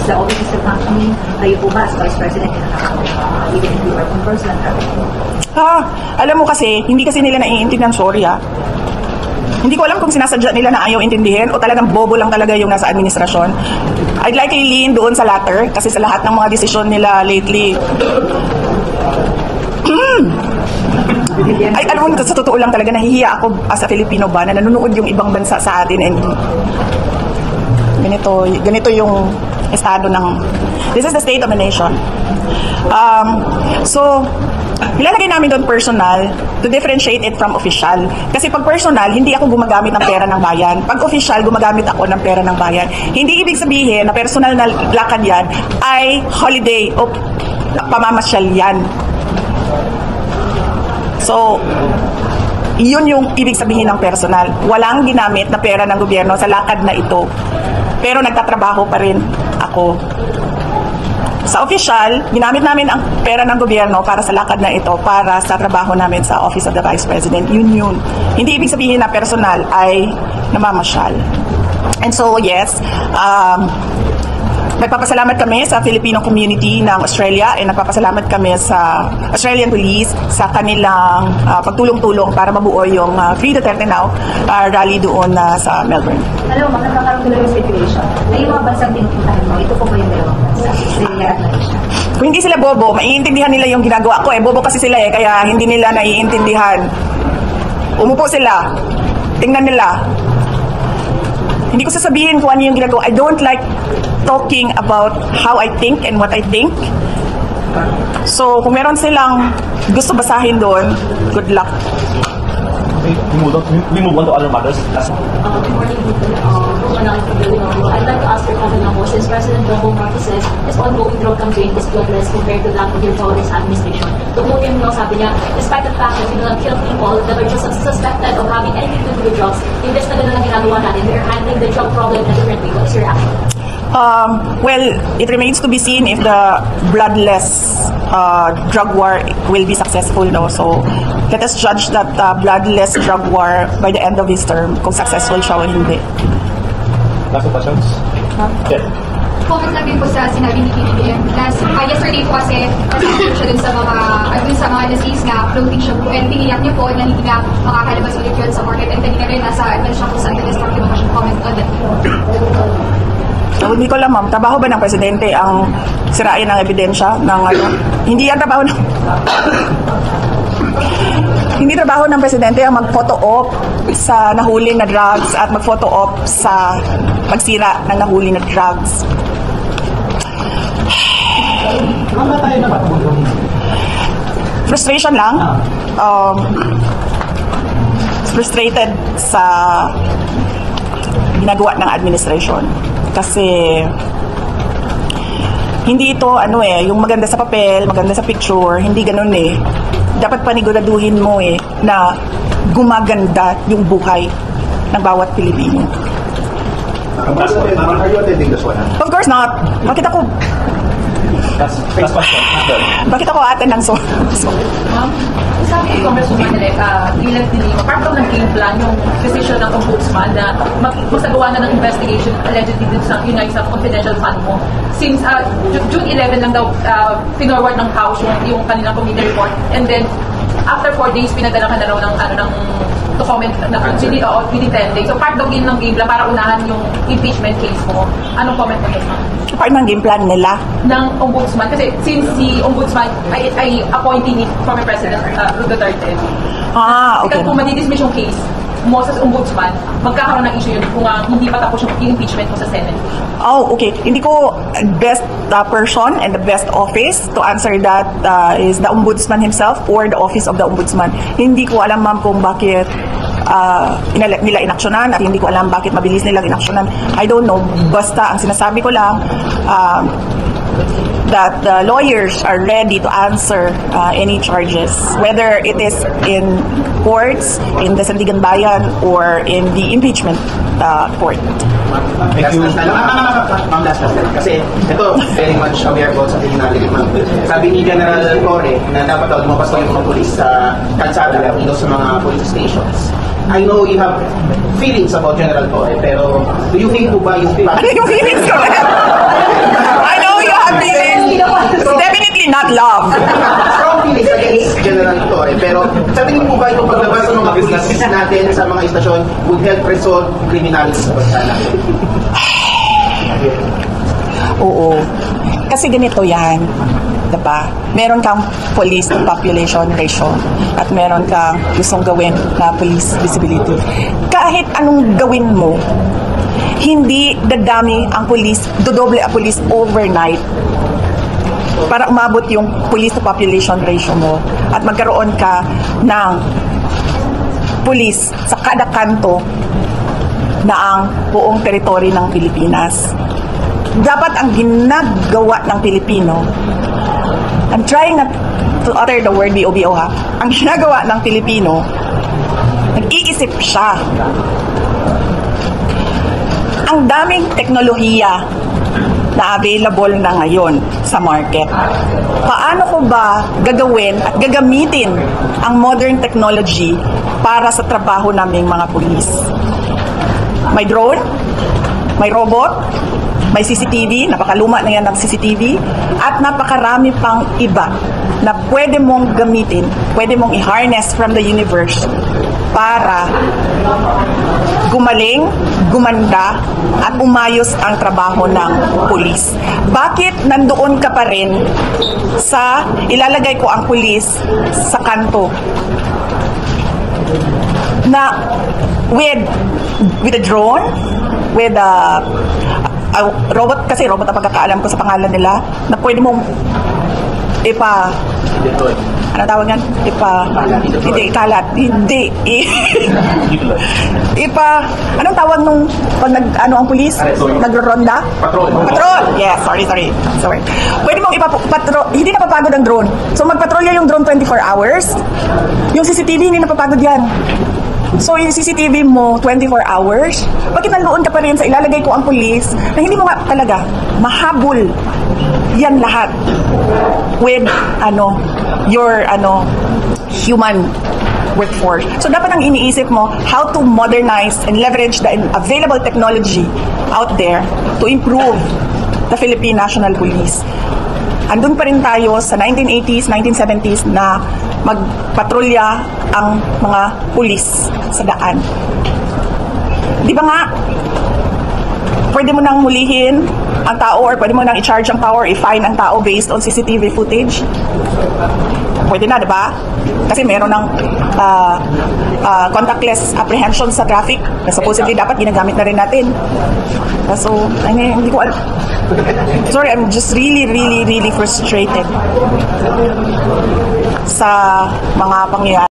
the office is still functioning? Kayo po ba as Vice President even if you work in person? Alam mo kasi, hindi kasi nila naiintindihan, sorry Hindi ko alam kung sinasadya nila na ayaw intindihin o talagang bobo lang talaga yung nasa administrasyon. I'd like to lean doon sa latter kasi sa lahat ng mga desisyon nila lately. Ay, alam mo, sa totoo lang talaga, nahihiya ako as a Filipino ba na nanonood yung ibang bansa sa atin and ganito yung estado ng, this is the state of the nation. So, ilalagay namin doon personal to differentiate it from official. Kasi pag personal, hindi ako gumagamit ng pera ng bayan. Pag official, gumagamit ako ng pera ng bayan. Hindi ibig sabihin na personal na lakad yan ay holiday o pamamasyal yan. So, yun yung ibig sabihin ng personal. Walang ginamit na pera ng gobyerno sa lakad na ito. Pero nagtatrabaho pa rin ako. Sa official, ginamit namin ang pera ng gobyerno para sa lakad na ito, para sa trabaho namin sa Office of the Vice President. Yun. Hindi ibig sabihin na personal ay namamasyal. And so, yes, nagpapasalamat kami sa Filipino community ng Australia and nagpapasalamat kami sa Australian Police sa kanilang pagtulong-tulong para mabuo yung Free Duterte Now rally doon sa Melbourne. Alam mo, magkakaroon tuloy yung speculation na yung mga bansang pinupuntahan mo, ito po ba yung dalawang bansa? Australia at Malaysia. Kung hindi sila bobo, maiintindihan nila yung ginagawa ko. Bobo kasi sila kaya hindi nila naiintindihan. Umupo sila. Tingnan nila. Hindi ko sasabihin kung ano yung ginagawa. I don't like talking about how I think and what I think. So, kung meron silang gusto basahin doon, good luck. Okay, we move on to other matters. Good morning, I'd like to ask your comment now, since President Bongbong Marcos says his ongoing drug campaign is bloodless compared to that of your Flores administration. To quote him, sabi niya, despite the fact that we don't kill people that are just suspected of having anything to do with drugs, imbes na ganun ang ginagawa natin, we're handling the drug problem in a different way. What's your reaction? Well, it remains to be seen if the bloodless drug war will be successful. So, let us judge that bloodless drug war by the end of his term, kung successful siya o hindi. Last questions? Yeah. Comment lang din po sa sinabi ni PBBM. Yesterday po kasi nasa siya dun sa mga disease nga floating siya po and tiniyak niyo po na hindi nga makakalabas ulit yun sa market and kanina rin nasa advance siya po sa anti-destructive action comment on that. So, hindi ko alam, ma'am. Trabaho ba ng presidente ang sirain ng ebidensya ng Hindi yan trabaho ng... Hindi trabaho ng presidente ang mag-photo op sa nahuli na drugs at mag-photo op sa pagsira ng nahuli na drugs. Frustration lang. Frustrated sa ginagawa ng administration. Kasi hindi ito yung maganda sa papel, maganda sa picture, hindi ganun dapat paniguraduhin mo na gumaganda yung buhay ng bawat Pilipino. Are you attending this one? Of course not. Bakit ako atin ng so? Sabi ni Congresswoman Ilan Dilima, part of ng game plan yung decision ng Ombudsman na magsagawa na ng investigation allegedly dito sa confidential fund mo. Since June 11 lang daw pinorward ng House yung kanilang committee report, and then after 4 days pinadala ka na raw ng to comment within 10 days. So part daw ng game plan para unahan yung impeachment case mo. Anong comment mo doon? Part ng game plan nila? Ng Ombudsman. Kasi since si Ombudsman ay appointee ni former President Duterte. Okay. Kung madidismiss yung case mo sa Ombudsman, magkakaroon ng issue yun kung hindi pa tapos yung impeachment mo sa Senate. Okay. Hindi ko best person and the best office to answer that is the Ombudsman himself or the Office of the Ombudsman. Hindi ko alam, ma'am, kung bakit nila inaksyonan at hindi ko alam bakit mabilis nilang inaksyonan. I don't know. Basta ang sinasabi ko lang that the lawyers are ready to answer any charges, whether it is in courts, in the Sandigan Bayan, or in the impeachment court. Thank you. Ma'am, last question. Kasi ito, very much aware ko sa tinanong. Sabi ni General Torre na dapat daw lumabas yung mga polis sa kalsada at sa mga police stations. I know you have feelings about General Torre, pero do you think po ba yung... Ano yung feelings ko? manifestation would help resolve criminality sa bansa natin? Oo. Kasi ganito yan. Diba? Meron kang police to population ratio at meron kang gustong gawin na police visibility. Kahit anong gawin mo, hindi dadami ang police, dodoble ang police overnight para umabot yung police to population ratio mo at magkaroon ka ng police sa kada kanto na ang buong teritoryo ng Pilipinas. Dapat ang ginagawa ng Pilipino, I'm trying not to utter the word BOBO ha, ang ginagawa ng Pilipino, nag-iisip siya. Ang daming teknolohiya na available na ngayon sa market. Paano ko ba gagawin at gagamitin ang modern technology para sa trabaho naming mga pulis? May drone, may robot, may CCTV, napakaluma na yan ng CCTV, at napakarami pang iba na pwede mong gamitin, pwede mong i-harness from the universe para gumaling, gumanda, at umayos ang trabaho ng pulis. Bakit nandoon ka pa rin sa ilalagay ko ang pulis sa kanto na with a drone, with a robot, kasi robot ang pagkakaalam ko sa pangalan nila, na pwede mong ano tawag yan? Hindi, kalat. Hindi. Anong tawag nung pag ang pulis? Nagro-ronda? Patrol. Patrol! Yes, sorry. Pwede mong hindi napapagod ang drone. So magpatrolya yung drone 24 hours. Yung CCTV, hindi napapagod yan. So, yung CCTV mo, 24 hours, bakit nandoon ka pa rin sa ilalagay ko ang pulis na hindi mo nga talaga mahabol yan lahat with, your, human workforce. So, dapat ang iniisip mo, how to modernize and leverage the available technology out there to improve the Philippine National Police. Andun pa rin tayo sa 1980s, 1970s na magpatrolya ang mga pulis sa daan. Di ba nga, pwede mo nang hulihin ang tao or pwede mo nang i-charge ang tao or i-fine ang tao based on CCTV footage? Pwede na, di ba? Kasi meron ng contactless apprehension sa traffic na supposedly dapat ginagamit na rin natin. So, hindi ko alam. Sorry, I'm just really frustrated sa mga pangyayari.